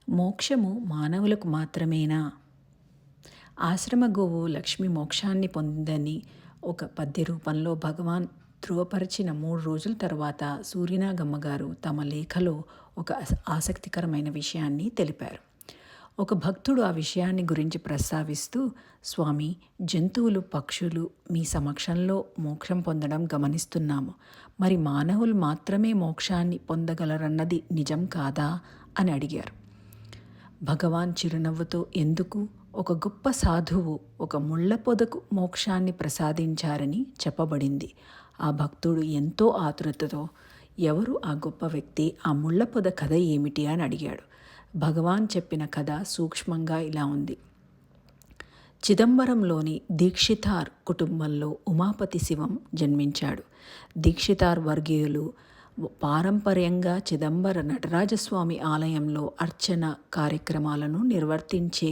మోక్షము మానవులకు మాత్రమేనా? ఆశ్రమ గోవు లక్ష్మి మోక్షాన్ని పొందిందని ఒక పద్య రూపంలో భగవాన్ ధృవపరిచిన 3 రోజుల తర్వాత సూర్యనాగమ్మ గారు తమ లేఖలో ఒక ఆసక్తికరమైన విషయాన్ని తెలిపారు. ఒక భక్తుడు ఆ విషయాన్ని గురించి ప్రస్తావిస్తూ, స్వామి, జంతువులు, పక్షులు మీ సమక్షంలో మోక్షం పొందడం గమనిస్తున్నాము. మరి మానవులు మాత్రమే మోక్షాన్ని పొందగలరన్నది నిజం కాదా అని అడిగారు. భగవాన్ చిరునవ్వుతో, ఎందుకు? ఒక గొప్ప సాధువు ఒక ముళ్ళ పొదకు మోక్షాన్ని ప్రసాదించారని చెప్పబడింది. ఆ భక్తుడు ఎంతో ఆతృతతో, ఎవరు ఆ గొప్ప వ్యక్తి, ఆ ముళ్ళ పొద కథ ఏమిటి అని అడిగాడు. భగవాన్ చెప్పిన కథ సూక్ష్మంగా ఇలా ఉంది. చిదంబరంలోని దీక్షితార్ కుటుంబంలో ఉమాపతి శివం జన్మించాడు. దీక్షితార్ వర్గీయులు పారంపర్యంగా చిదంబర నటరాజస్వామి ఆలయంలో అర్చన కార్యక్రమాలను నిర్వర్తించే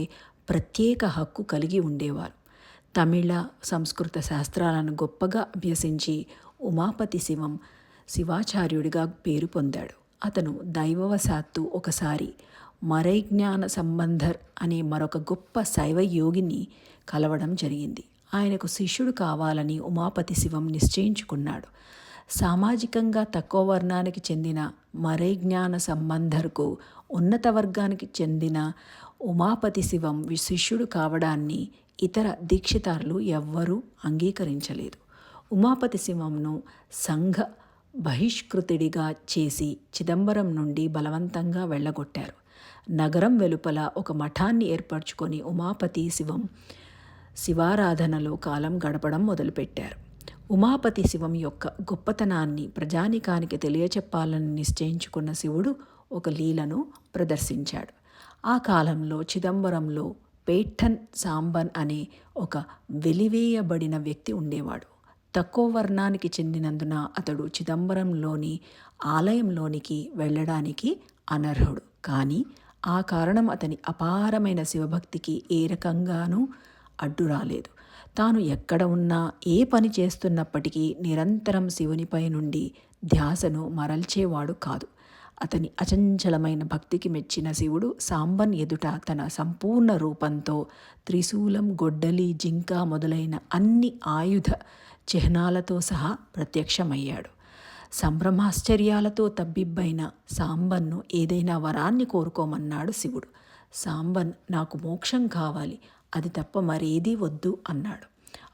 ప్రత్యేక హక్కు కలిగి ఉండేవారు. తమిళ, సంస్కృత శాస్త్రాలను గొప్పగా అభ్యసించి ఉమాపతి శివం శివాచార్యుడిగా పేరు పొందాడు. అతను దైవవశాత్తు ఒకసారి మరైజ్ఞాన సంబంధర్ అనే మరొక గొప్ప శైవ యోగిని కలవడం జరిగింది. ఆయనకు శిష్యుడు కావాలని ఉమాపతి శివం నిశ్చయించుకున్నాడు. సామాజికంగా తక్కువ వర్ణానికి చెందిన మరైజ్ఞాన సంబంధర్కు ఉన్నత వర్గానికి చెందిన ఉమాపతి శివం శిష్యుడు కావడాన్ని ఇతర దీక్షితార్లు ఎవ్వరూ అంగీకరించలేదు. ఉమాపతి శివంను సంఘ బహిష్కృతుడిగా చేసి చిదంబరం నుండి బలవంతంగా వెళ్ళగొట్టారు. నగరం వెలుపల ఒక మఠాన్ని ఏర్పరచుకొని ఉమాపతి శివం శివారాధనలో కాలం గడపడం మొదలుపెట్టారు. ఉమాపతి శివం యొక్క గొప్పతనాన్ని ప్రజానికానికి తెలియచెప్పాలని నిశ్చయించుకున్న శివుడు ఒక లీలను ప్రదర్శించాడు. ఆ కాలంలో చిదంబరంలో పేట్టన్ సాంబన్ అనే ఒక వెలివేయబడిన వ్యక్తి ఉండేవాడు. తక్కువ వర్ణానికి చెందినందున అతడు చిదంబరంలోని ఆలయంలోనికి వెళ్ళడానికి అనర్హుడు. కానీ ఆ కారణం అతని అపారమైన శివభక్తికి ఏ రకంగానూ అడ్డు రాలేదు. తాను ఎక్కడ ఉన్నా, ఏ పని చేస్తున్నప్పటికీ నిరంతరం శివునిపై నుండి ధ్యాసను మరల్చేవాడు కాదు. అతని అచంచలమైన భక్తికి మెచ్చిన శివుడు సాంబన్ ఎదుట తన సంపూర్ణ రూపంతో త్రిశూలం, గొడ్డలి, జింక మొదలైన అన్ని ఆయుధ చిహ్నాలతో సహా ప్రత్యక్షమయ్యాడు. సంభ్రమాశ్చర్యాలతో తబ్బిబ్బైన సాంబన్ను ఏదైనా వరాన్ని కోరుకోమన్నాడు శివుడు. సాంబన్, నాకు మోక్షం కావాలి, అది తప్ప మరేదీ వద్దు అన్నాడు.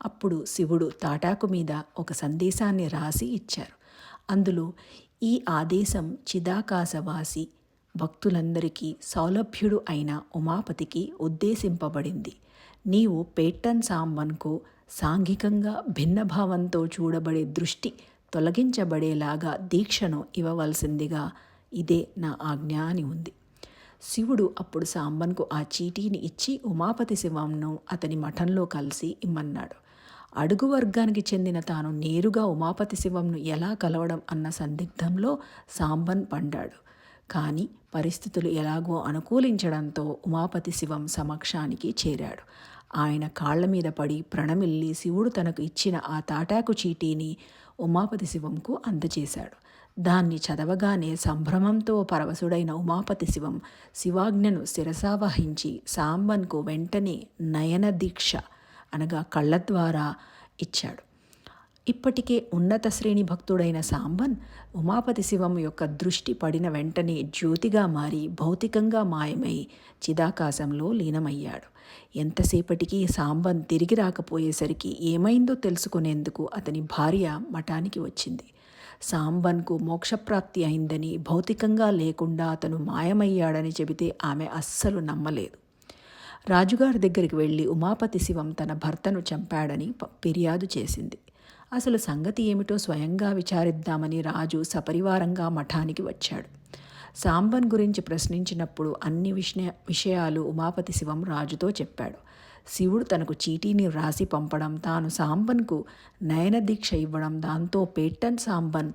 అప్పుడు శివుడు తాటాకు మీద ఒక సందేశాన్ని రాసి ఇచ్చారు. అందులో ఈ ఆదేశం చిదాకాశవాసి భక్తులందరికీ సౌలభ్యుడు అయిన ఉమాపతికి ఉద్దేశింపబడింది. నీవు పేట్టన్ సాంబన్కు సాంఘికంగా భిన్నభావంతో చూడబడే దృష్టి తొలగించబడేలాగా దీక్షను ఇవ్వవలసిందిగా ఇదే నా ఆజ్ఞ అని ఉంది. శివుడు అప్పుడు సాంబన్కు ఆ చీటీని ఇచ్చి ఉమాపతి శివంను అతని మఠంలో కలిసి ఇమ్మన్నాడు. అడుగు వర్గానికి చెందిన తాను నేరుగా ఉమాపతి శివంను ఎలా కలవడం అన్న సందిగ్ధంలో సాంబన్ పడ్డాడు. కానీ పరిస్థితులు ఎలాగో అనుకూలించడంతో ఉమాపతి శివం సమక్షానికి చేరాడు. ఆయన కాళ్ల మీద పడి ప్రణమిల్లి శివుడు తనకు ఇచ్చిన ఆ తాటాకు చీటీని ఉమాపతి శివంకు అందజేశాడు. దాన్ని చదవగానే సంభ్రమంతో పరవశుడైన ఉమాపతి శివం శివాజ్ఞను శిరసావహించి సాంబన్కు వెంటనే నయన దీక్ష అనగా కళ్ళ ద్వారా ఇచ్చాడు. ఇప్పటికే ఉన్నత శ్రేణి భక్తుడైన సాంబన్ ఉమాపతి శివం యొక్క దృష్టి పడిన వెంటనే జ్యోతిగా మారి భౌతికంగా మాయమై చిదాకాశంలో లీనమయ్యాడు. ఎంతసేపటికి సాంబన్ తిరిగి రాకపోయేసరికి ఏమైందో తెలుసుకునేందుకు అతని భార్య మఠానికి వచ్చింది. సాంబన్కు మోక్షప్రాప్తి అయిందని, భౌతికంగా లేకుండా అతను మాయమయ్యాడని చెబితే ఆమె అస్సలు నమ్మలేదు. రాజుగారి దగ్గరికి వెళ్ళి ఉమాపతి శివం తన భర్తను చంపాడని ఫిర్యాదు చేసింది. అసలు సంగతి ఏమిటో స్వయంగా విచారిద్దామని రాజు సపరివారంగా మఠానికి వచ్చాడు. సాంబన్ గురించి ప్రశ్నించినప్పుడు అన్ని విషయాలు ఉమాపతి శివం రాజుతో చెప్పాడు. శివుడు తనకు చీటీని వ్రాసి పంపడం, తాను సాంబన్కు నయనదీక్ష ఇవ్వడం, దాంతో పేట్టన్ సాంబన్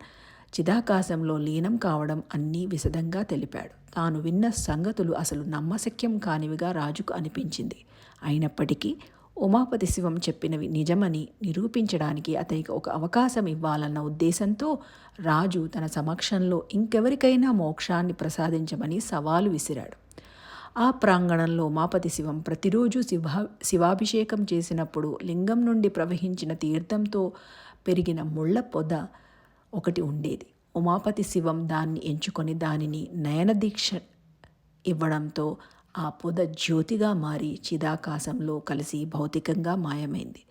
చిదాకాశంలో లీనం కావడం అన్నీ విశదంగా తెలిపాడు. తాను విన్న సంగతులు అసలు నమ్మశక్యం కానివిగా రాజుకు అనిపించింది. అయినప్పటికీ ఉమాపతి శివం చెప్పినవి నిజమని నిరూపించడానికి అతనికి ఒక అవకాశం ఇవ్వాలన్న ఉద్దేశంతో రాజు తన సమక్షంలో ఇంకెవరికైనా మోక్షాన్ని ప్రసాదించమని సవాలు విసిరాడు. ఆ ప్రాంగణంలో ఉమాపతి శివం ప్రతిరోజు శివాభిషేకం చేసినప్పుడు లింగం నుండి ప్రవహించిన తీర్థంతో పెరిగిన ముళ్ళ పొద ఒకటి ఉండేది. ఉమాపతి శివం దాన్ని ఎంచుకొని దానిని నయనదీక్ష ఇవ్వడంతో ఆ పొద జ్యోతిగా మారి చిదాకాశంలో కలిసి భౌతికంగా మాయమైంది.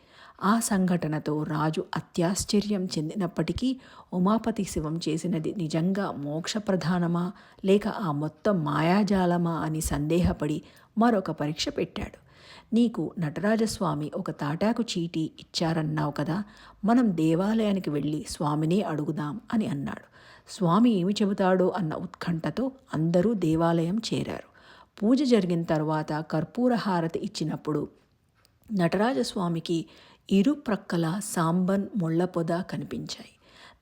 ఆ సంఘటనతో రాజు అత్యాశ్చర్యం చెందినప్పటికీ ఉమాపతి శివం చేసినది నిజంగా మోక్షప్రధానమా లేక ఆ మొత్తం మాయాజాలమా అని సందేహపడి మరొక పరీక్ష పెట్టాడు. నీకు నటరాజస్వామి ఒక తాటాకు చీటీ ఇచ్చారన్నావు కదా, మనం దేవాలయానికి వెళ్ళి స్వామిని అడుగుదాం అని అన్నాడు. స్వామి ఏమి చెబుతాడో అన్న ఉత్కంఠతో అందరూ దేవాలయం చేరారు. పూజ జరిగిన తర్వాత కర్పూర హారతి ఇచ్చినప్పుడు నటరాజస్వామికి ఇరు ప్రక్కల సాంబన్ ముళ్ళ పొద కనిపించాయి.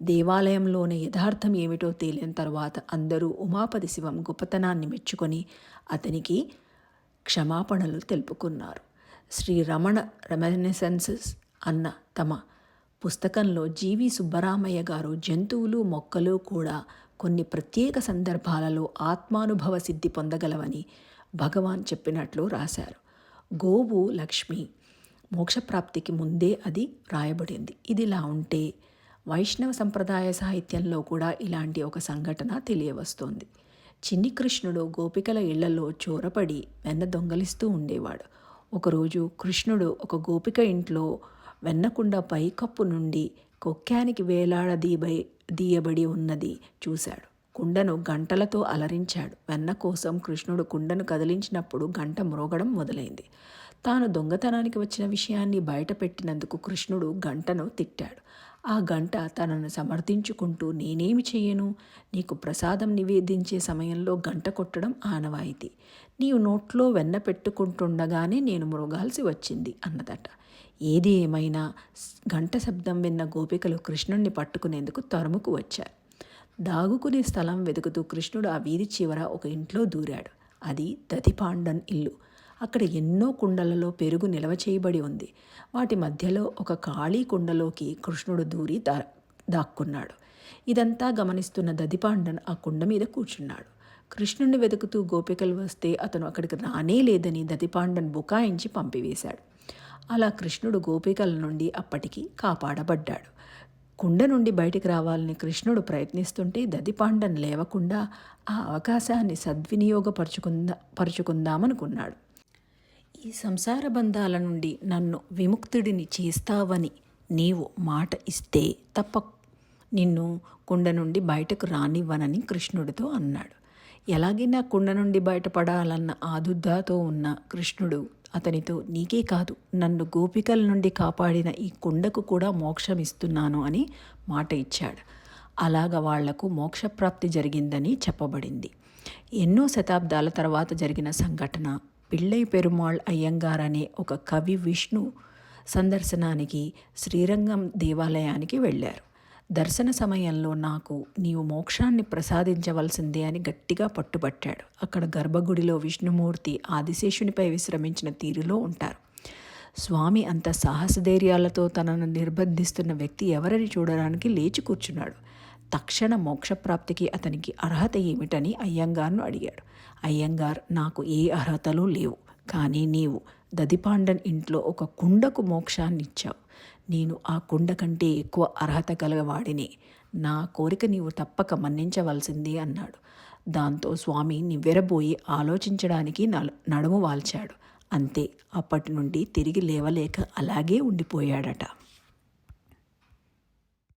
దేవాలయంలోని యథార్థం ఏమిటో తేలిన తర్వాత అందరూ ఉమాపతి శివం గొప్పతనాన్ని మెచ్చుకొని అతనికి క్షమాపణలు తెలుపుకున్నారు. శ్రీ రమణ రెమినిసెన్సెస్ అన్న తమ పుస్తకంలో జీవి సుబ్బరామయ్య గారు జంతువులు మొక్కలు కూడా కొన్ని ప్రత్యేక సందర్భాలలో ఆత్మానుభవ సిద్ధి పొందగలవని భగవాన్ చెప్పినట్లు రాశారు. గోవు లక్ష్మి మోక్షప్రాప్తికి ముందే అది రాయబడింది. ఇదిలా ఉంటే వైష్ణవ సంప్రదాయ సాహిత్యంలో కూడా ఇలాంటి ఒక సంఘటన తెలియవస్తోంది. చిన్ని కృష్ణుడు గోపికల ఇళ్లలో చోరపడి వెన్న దొంగలిస్తూ ఉండేవాడు. ఒకరోజు కృష్ణుడు ఒక గోపిక ఇంట్లో వెన్నకుండ పైకప్పు నుండి కొక్కానికి వేలాడదీయబడి ఉన్నది చూశాడు. కుండను గంటలతో అలరించాడు. వెన్న కోసం కృష్ణుడు కుండను కదిలించినప్పుడు గంట మ్రోగడం మొదలైంది. తాను దొంగతనానికి వచ్చిన విషయాన్ని బయటపెట్టినందుకు కృష్ణుడు గంటను తిట్టాడు. ఆ గంట తనను సమర్థించుకుంటూ నేనేమి చెయ్యను, నీకు ప్రసాదం నివేదించే సమయంలో గంట కొట్టడం ఆనవాయితీ. నీవు నోట్లో వెన్న పెట్టుకుంటుండగానే నేను మ్రోగాల్సి వచ్చింది అన్నదట. ఏది ఏమైనా గంట శబ్దం విన్న గోపికలు కృష్ణుణ్ణి పట్టుకునేందుకు తరుముకు వచ్చారు. దాగుకునే స్థలం వెతుకుతూ కృష్ణుడు ఆ వీధి చివర ఒక ఇంట్లో దూరాడు. అది దధిపాండన్ ఇల్లు. అక్కడ ఎన్నో కుండలలో పెరుగు నిల్వ చేయబడి ఉంది. వాటి మధ్యలో ఒక ఖాళీ కుండలోకి కృష్ణుడు దూరి దాక్కున్నాడు. ఇదంతా గమనిస్తున్న దధిపాండన్ ఆ కుండ మీద కూర్చున్నాడు. కృష్ణుడిని వెతుకుతూ గోపికలు వస్తే అతను అక్కడికి రానే లేదని దధిపాండన్ బుకాయించి పంపివేశాడు. అలా కృష్ణుడు గోపికల నుండి అప్పటికి కాపాడబడ్డాడు. కుండ నుండి బయటికి రావాలని కృష్ణుడు ప్రయత్నిస్తుంటే దధిపాండన్ లేవకుండా ఆ అవకాశాన్ని పరుచుకుందామనుకున్నాడు. ఈ సంసార బంధాల నుండి నన్ను విముక్తుడిని చేస్తావని నీవు మాట ఇస్తే తప్ప నిన్ను కుండ నుండి బయటకు రానివ్వనని కృష్ణుడితో అన్నాడు. ఎలాగైనా కుండ నుండి బయటపడాలన్న ఆదుర్దాతో ఉన్న కృష్ణుడు అతనితో నీకే కాదు నన్ను గోపికల నుండి కాపాడిన ఈ కుండకు కూడా మోక్షం ఇస్తున్నాను అని మాట ఇచ్చాడు. అలాగ వాళ్లకు మోక్షప్రాప్తి జరిగిందని చెప్పబడింది. ఎన్నో శతాబ్దాల తర్వాత జరిగిన సంఘటన. పిళ్ళై పెరుమాళ్ అయ్యంగార్ అనే ఒక కవి విష్ణు సందర్శనానికి శ్రీరంగం దేవాలయానికి వెళ్ళారు. దర్శన సమయంలో నాకు నీవు మోక్షాన్ని ప్రసాదించవలసిందే అని గట్టిగా పట్టుబట్టాడు. అక్కడ గర్భగుడిలో విష్ణుమూర్తి ఆదిశేషునిపై విశ్రమించిన తీరులో ఉంటారు. స్వామి అంత సాహసధైర్యాలతో తనను నిర్బంధిస్తున్న వ్యక్తి ఎవరని చూడడానికి లేచి కూర్చున్నాడు. తక్షణ మోక్షప్రాప్తికి అతనికి అర్హత ఏమిటని అయ్యంగార్ను అడిగాడు. అయ్యంగార్, నాకు ఏ అర్హతలు లేవు, కానీ నీవు దధిపాండన్ ఇంట్లో ఒక కుండకు మోక్షాన్ని ఇచ్చావు. నేను ఆ కుండ కంటే ఎక్కువ అర్హత గలవాడిని. నా కోరిక నీవు తప్పక మన్నించవలసిందే అన్నాడు. దాంతో స్వామి నివ్వెరబోయి ఆలోచించడానికి నడుము వాల్చాడు. అంతే, అప్పటి నుండి తిరిగి లేవలేక అలాగే ఉండిపోయాడట.